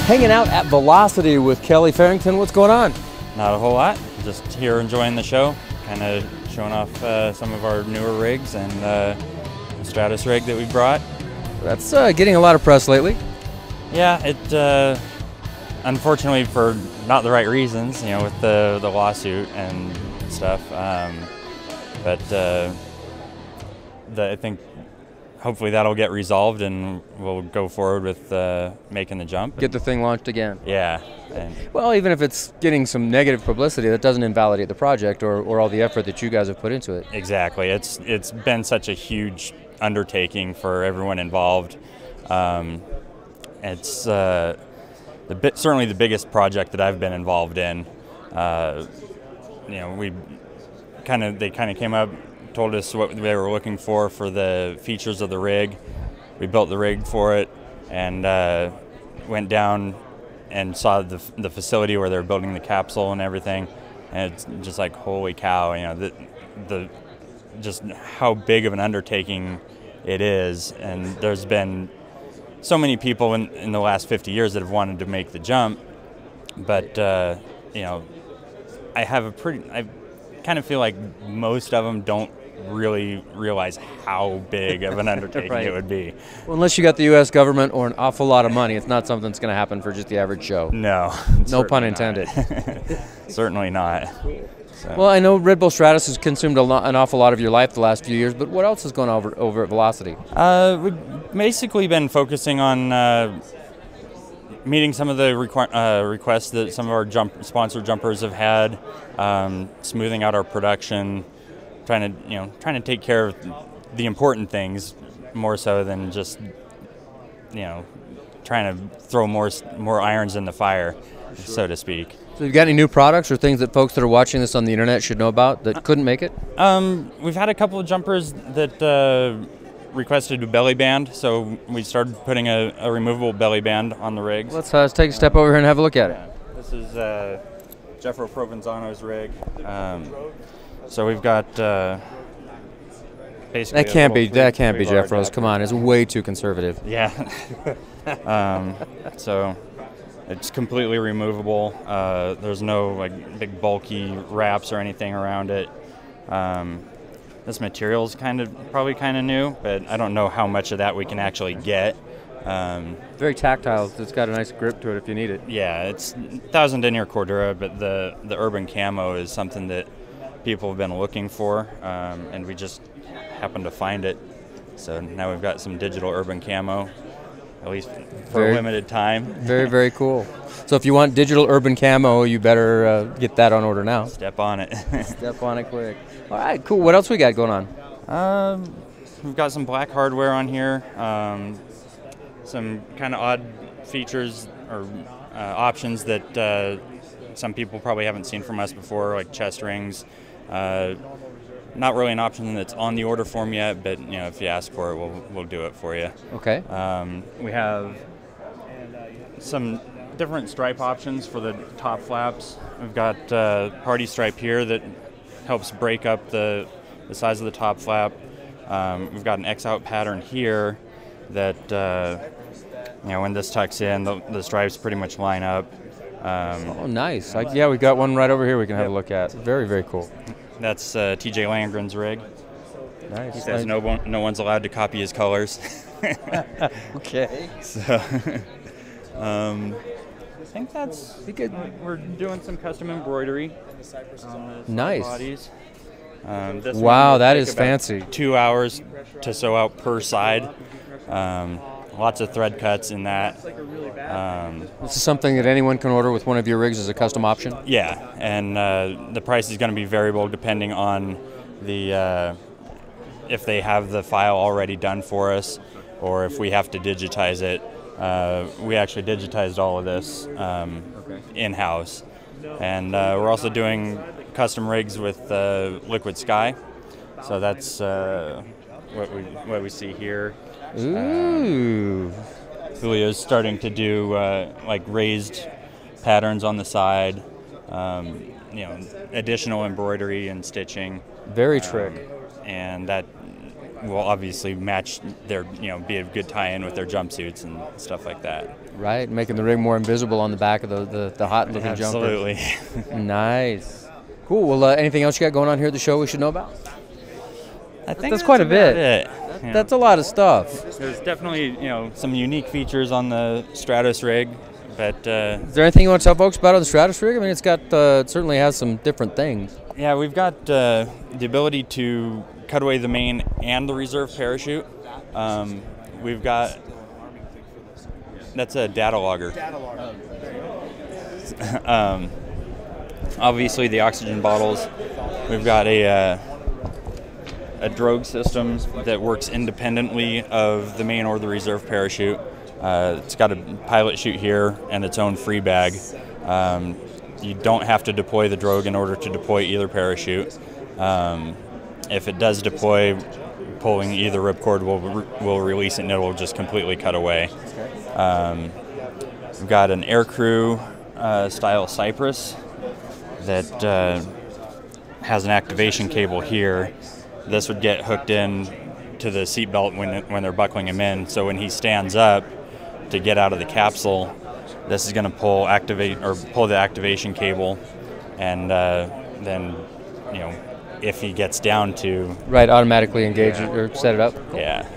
Hanging out at Velocity with Kelly Farrington. What's going on? Not a whole lot. Just here enjoying the show, kind of showing off some of our newer rigs and the Stratus rig that we brought. That's getting a lot of press lately. Yeah, it unfortunately for not the right reasons, you know, with the lawsuit and stuff. But I think hopefully that'll get resolved and we'll go forward with making the jump. Get the thing launched again. Yeah. Well, even if it's getting some negative publicity, that doesn't invalidate the project or all the effort that you guys have put into it. Exactly. It's been such a huge undertaking for everyone involved. It's certainly the biggest project that I've been involved in. You know, they kind of came up, told us what they were looking for the features of the rig. We built the rig for it and went down and saw the facility where they're building the capsule and everything. And it's just like, holy cow, you know, just how big of an undertaking it is. And there's been so many people in the last 50 years that have wanted to make the jump. But, you know, I kind of feel like most of them don't really realize how big of an undertaking right. it would be. Well, unless you got the U.S. government or an awful lot of money, it's not something that's going to happen for just the average show. No. No pun intended. Certainly not. So. Well, I know Red Bull Stratus has consumed an awful lot of your life the last few years, but what else has gone over at Velocity? We've basically been focusing on meeting some of the requests that some of our sponsored jumpers have had, smoothing out our production, trying to take care of the important things more so than just, you know, trying to throw more irons in the fire, so to speak. So you've got any new products or things that folks that are watching this on the internet should know about that couldn't make it? We've had a couple of jumpers that requested a belly band, so we started putting a removable belly band on the rigs. Let's take a step over here and have a look at it. This is Jeffro Provenzano's rig. So we've got basically that can't be Jeffro's. Come on, it's way too conservative. Yeah. So it's completely removable. There's no like big bulky wraps or anything around it. This material is probably kind of new, but I don't know how much of that we can actually get. Very tactile. It's got a nice grip to it if you need it. Yeah, it's 1000 denier Cordura, but the urban camo is something that people have been looking for, and we just happened to find it. So now we've got some digital urban camo, at least for a limited time. Very, very cool. So if you want digital urban camo, you better get that on order now. Step on it. Step on it quick. All right, cool. What else we got going on? We've got some black hardware on here, some kind of odd features or options that some people probably haven't seen from us before, like chest rings. Not really an option that's on the order form yet, but you know, if you ask for it, we'll do it for you. Okay. We have some different stripe options for the top flaps. We've got party stripe here that helps break up the size of the top flap. We've got an X-out pattern here that you know, when this tucks in, the stripes pretty much line up. Oh, nice. Yeah, we've got one right over here we can have a look at. Very, very cool. That's TJ Landgren's rig. Nice. He says no one's allowed to copy his colors. Okay. So, I think that's good. We're doing some custom embroidery on the nice bodies. Wow, that is fancy. 2 hours to sew out per side. Lots of thread cuts in that. This is something that anyone can order with one of your rigs as a custom option? Yeah, and the price is going to be variable depending on if they have the file already done for us or if we have to digitize it. We actually digitized all of this in-house. And we're also doing custom rigs with Liquid Sky. So that's what we see here. Ooh. Julio's starting to do like raised patterns on the side, you know, additional embroidery and stitching. Very trick. And that will obviously match their, be a good tie-in with their jumpsuits and stuff like that. Right, making the rig more invisible on the back of the hot-looking jumper. Absolutely. Nice. Cool. Well, anything else you got going on here at the show we should know about? I think that's quite a bit. That's a lot of stuff. There's definitely, some unique features on the Stratus rig, but is there anything you want to tell folks about on the Stratus rig? I mean, it certainly has some different things. Yeah, we've got the ability to cut away the main and the reserve parachute. We've got, that's a data logger. Obviously the oxygen bottles. We've got a drogue system that works independently of the main or the reserve parachute. It's got a pilot chute here and its own free bag. You don't have to deploy the drogue in order to deploy either parachute. If it does deploy, pulling either ripcord will release it and it will just completely cut away. We've got an aircrew style Cypress that has an activation cable here. This would get hooked in to the seatbelt when they're buckling him in. So when he stands up to get out of the capsule, this is going to pull the activation cable, and then if he gets down to automatically engage it or set it up. Cool. Yeah.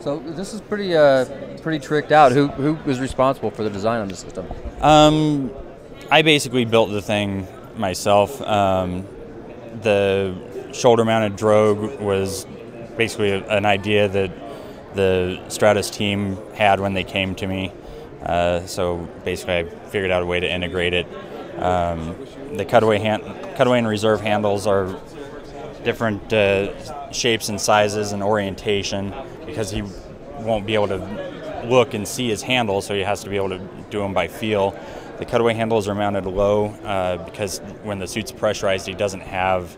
So this is pretty tricked out. Who was responsible for the design on the system? I basically built the thing myself. The shoulder-mounted drogue was basically an idea that the Stratus team had when they came to me. So basically I figured out a way to integrate it. The cutaway and reserve handles are different shapes and sizes and orientation, because he won't be able to look and see his handle, so he has to be able to do them by feel. The cutaway handles are mounted low because when the suit's pressurized, he doesn't have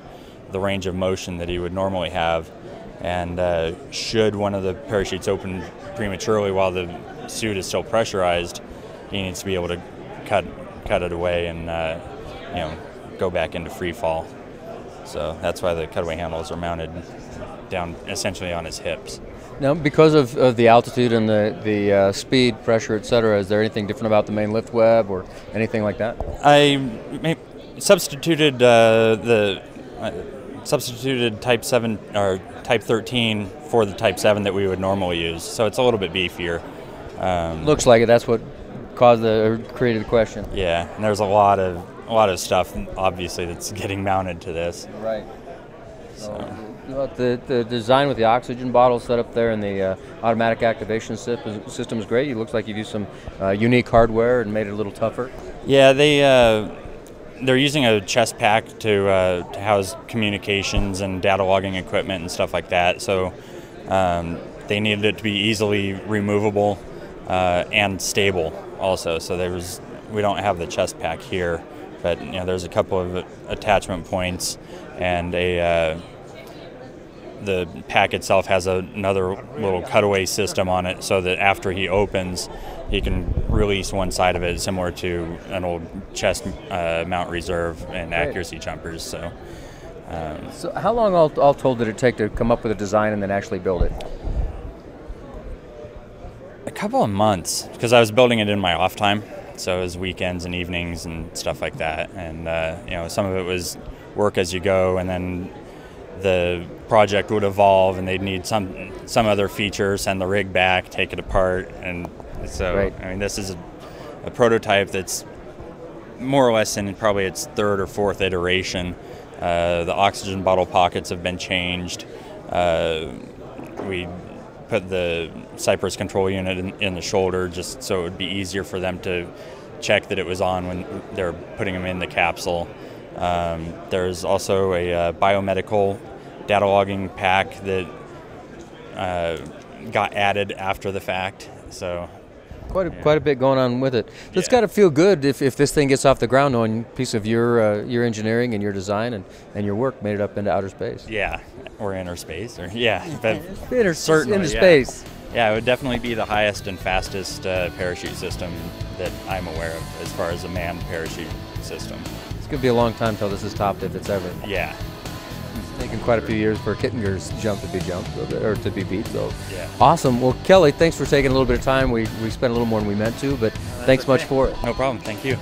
the range of motion that he would normally have. And should one of the parachutes open prematurely while the suit is still pressurized, he needs to be able to cut it away and go back into free fall. So that's why the cutaway handles are mounted down essentially on his hips. Now, because of the altitude and the speed, pressure, etc., is there anything different about the main lift web or anything like that? I substituted substituted Type 7 or Type 13 for the Type 7 that we would normally use, so it's a little bit beefier. Looks like it. That's what created the question. Yeah, and there's a lot of stuff obviously that's getting mounted to this. Right. So the design with the oxygen bottle set up there and the automatic activation system is great. It looks like you've used some unique hardware and made it a little tougher. Yeah, they're using a chest pack to house communications and data logging equipment and stuff like that. So they needed it to be easily removable and stable also. So we don't have the chest pack here, but there's a couple of attachment points, and the pack itself has another little cutaway system on it, so that after he opens, he can release one side of it, similar to an old chest mount reserve and accuracy jumpers. So how long all told did it take to come up with a design and then actually build it? A couple of months, because I was building it in my off time, so it was weekends and evenings and stuff like that. And some of it was work as you go, and then the project would evolve and they'd need some other feature, send the rig back, take it apart. And so right. I mean, this is a prototype that's more or less in probably its third or fourth iteration. The oxygen bottle pockets have been changed. We put the Cypress control unit in the shoulder just so it would be easier for them to check that it was on when they're putting them in the capsule. There's also a biomedical data logging pack that got added after the fact. So quite a bit going on with it. So it's got to feel good if this thing gets off the ground, knowing a piece of your engineering and your design and your work made it up into outer space. Yeah, or inner space, or but certainly into space. Yeah, it would definitely be the highest and fastest parachute system that I'm aware of as far as a manned parachute system. It's going to be a long time till this is topped, if it's ever. Yeah. Taken quite a few years for Kittinger's jump to be jumped, or to be beat. So Yeah. awesome. Well, Kelly, thanks for taking a little bit of time. We spent a little more than we meant to, but thanks much for it. No problem. Thank you.